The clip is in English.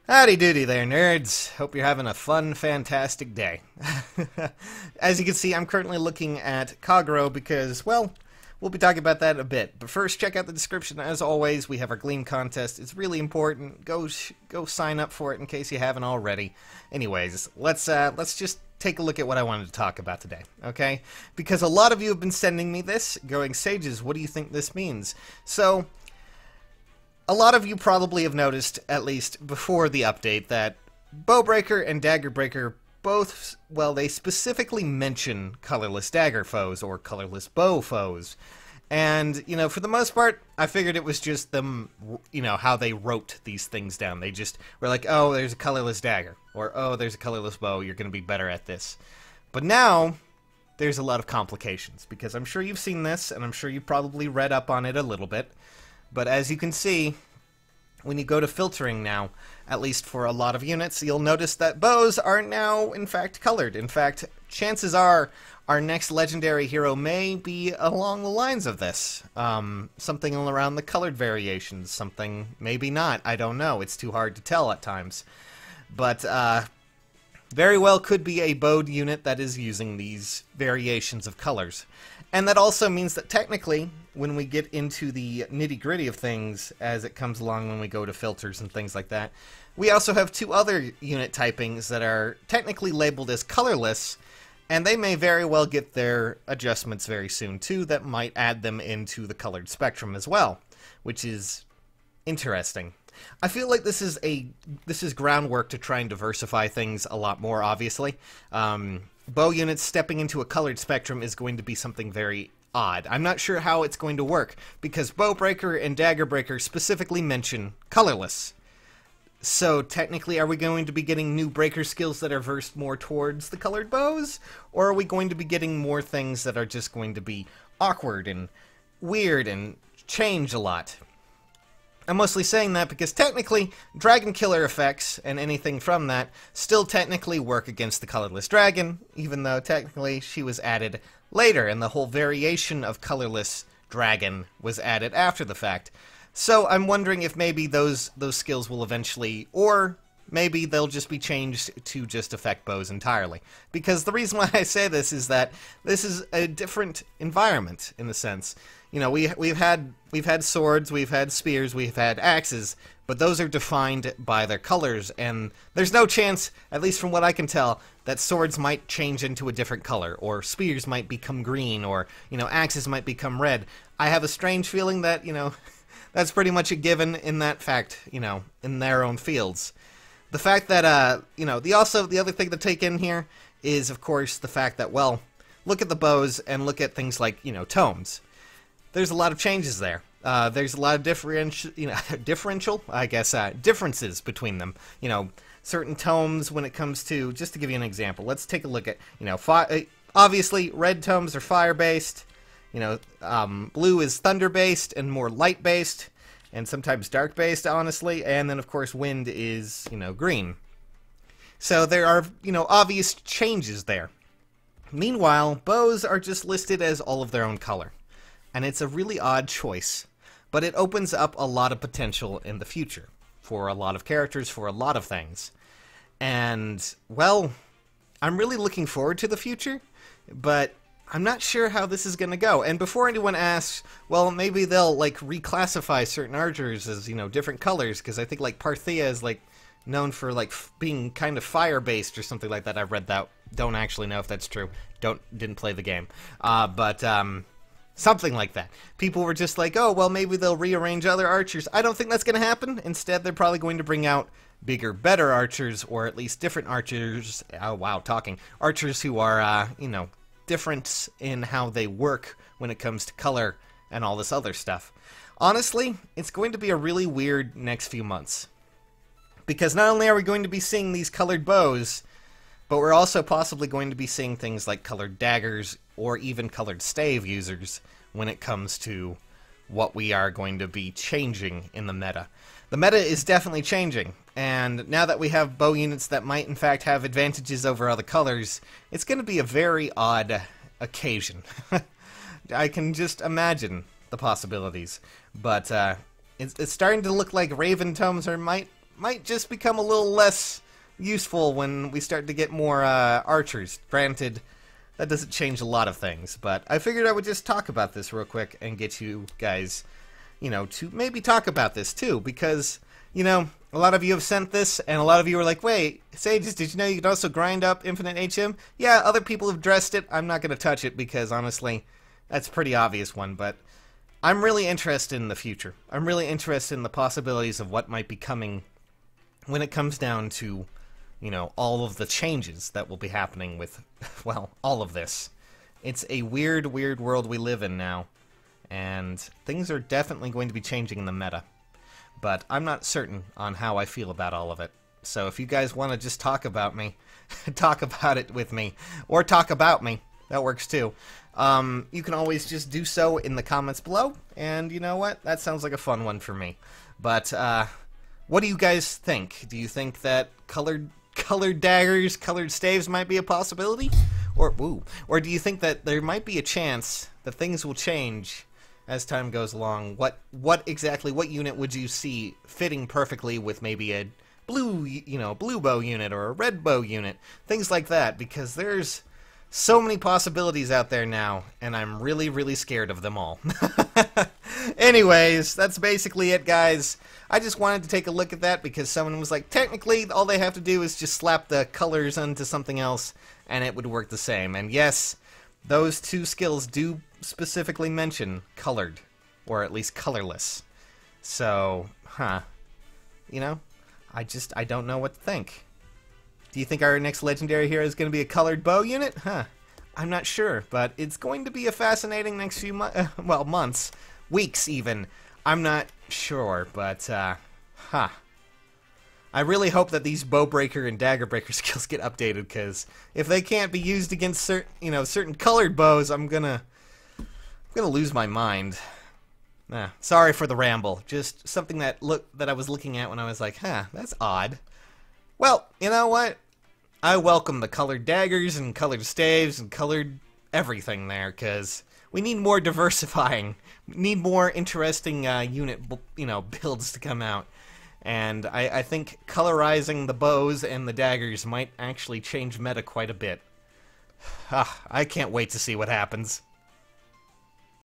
Howdy doody there, nerds. Hope you're having a fun, fantastic day. As you can see, I'm currently looking at Kagero because, well, we'll be talking about that in a bit. But first, check out the description. As always, we have our Gleam contest. It's really important. Go sign up for it in case you haven't already. Anyways, let's just take a look at what I wanted to talk about today, okay? Because a lot of you have been sending me this, going, Sages, what do you think this means? So, a lot of you probably have noticed, at least before the update, that Bowbreaker and Daggerbreaker both, well, they specifically mention colorless dagger foes or colorless bow foes. And, you know, for the most part, I figured it was just them, you know, how they wrote these things down. They just were like, oh, there's a colorless dagger, or oh, there's a colorless bow, you're going to be better at this. But now, there's a lot of complications, because I'm sure you've seen this, and I'm sure you've probably read up on it a little bit. But as you can see, when you go to filtering now, at least for a lot of units, you'll notice that bows are now, in fact, colored. In fact, chances are our next legendary hero may be along the lines of this. Something around the colored variations, something maybe not, I don't know. It's too hard to tell at times. But very well could be a bowed unit that is using these variations of colors. And that also means that technically, when we get into the nitty-gritty of things as it comes along when we go to filters and things like that, we also have two other unit typings that are technically labeled as colorless, and they may very well get their adjustments very soon too that might add them into the colored spectrum as well, which is interesting. I feel like this is groundwork to try and diversify things a lot more, obviously. Bow units stepping into a colored spectrum is going to be something very odd. I'm not sure how it's going to work, because Bowbreaker and Daggerbreaker specifically mention colorless. So technically, are we going to be getting new breaker skills that are versed more towards the colored bows? Or are we going to be getting more things that are just going to be awkward and weird and change a lot? I'm mostly saying that because technically, Dragon Killer effects and anything from that still technically work against the colorless dragon, even though technically she was added later, and the whole variation of colorless dragon was added after the fact. So I'm wondering if maybe those skills will eventually, or maybe they'll just be changed to just affect bows entirely. Because the reason why I say this is that this is a different environment, in a sense. You know, we've had swords, we've had spears, we've had axes, but those are defined by their colors, and there's no chance, at least from what I can tell, that swords might change into a different color, or spears might become green, or, you know, axes might become red. I have a strange feeling that, you know, that's pretty much a given in that fact, you know, in their own fields. The fact that, you know, the other thing to take in here is, of course, the fact that, well, look at the bows and look at things like, you know, tomes. There's a lot of changes there. There's a lot of differential, I guess, differences between them. You know, certain tomes when it comes to, just to give you an example, let's take a look at, you know, obviously red tomes are fire-based, you know, blue is thunder-based and more light-based, and sometimes dark-based, honestly, and then, of course, wind is, you know, green. So there are, you know, obvious changes there. Meanwhile, bows are just listed as all of their own color. And it's a really odd choice, but it opens up a lot of potential in the future for a lot of characters, for a lot of things. And, well, I'm really looking forward to the future, but I'm not sure how this is going to go. And before anyone asks, well, maybe they'll, like, reclassify certain archers as, you know, different colors, because I think, like, Parthia is, like, known for, like, being kind of fire-based or something like that. I've read that. Don't actually know if that's true. Didn't play the game. Something like that. People were just like, oh, well, maybe they'll rearrange other archers. I don't think that's going to happen. Instead, they're probably going to bring out bigger, better archers, or at least different archers. Oh, wow, talking. Archers who are, you know, different in how they work when it comes to color and all this other stuff. Honestly, it's going to be a really weird next few months. Because not only are we going to be seeing these colored bows, but we're also possibly going to be seeing things like colored daggers or even colored stave users when it comes to what we are going to be changing in the meta. The meta is definitely changing, and now that we have bow units that might in fact have advantages over other colors, it's going to be a very odd occasion. I can just imagine the possibilities, but it's starting to look like Raven tomes might might just become a little less useful when we start to get more archers. Granted, that doesn't change a lot of things, but I figured I would just talk about this real quick and get you guys, to maybe talk about this too, because, a lot of you have sent this, and a lot of you are like, wait, Sages, did you know you could also grind up infinite HM? Yeah, other people have addressed it. I'm not going to touch it because, honestly, that's a pretty obvious one, but I'm really interested in the future. I'm really interested in the possibilities of what might be coming when it comes down to all of the changes that will be happening with, well, all of this. It's a weird, weird world we live in now, and things are definitely going to be changing in the meta. But I'm not certain on how I feel about all of it. So if you guys want to just talk about me, talk about it with me, or talk about me, that works too. You can always just do so in the comments below, and you know what? That sounds like a fun one for me. But, what do you guys think? Do you think that colored daggers, colored staves might be a possibility? Or do you think that there might be a chance that things will change as time goes along? What unit would you see fitting perfectly with maybe a blue bow unit or a red bow unit? Things like that, because there's so many possibilities out there now, and I'm really, really scared of them all. Anyways, that's basically it, guys. I just wanted to take a look at that because someone was like, technically, all they have to do is just slap the colors onto something else, and it would work the same. And yes, those two skills do specifically mention colored, or at least colorless. So, I don't know what to think. Do you think our next legendary hero is going to be a colored bow unit? I'm not sure, but it's going to be a fascinating next few months, weeks even. I'm not sure, but, I really hope that these bow breaker and dagger breaker skills get updated, because if they can't be used against certain colored bows, I'm gonna lose my mind. Sorry for the ramble. Just something that I was looking at when I was like, that's odd. Well, you know what? I welcome the colored daggers and colored staves and colored everything there, because we need more diversifying. We need more interesting unit, builds to come out. And I think colorizing the bows and the daggers might actually change meta quite a bit. I can't wait to see what happens.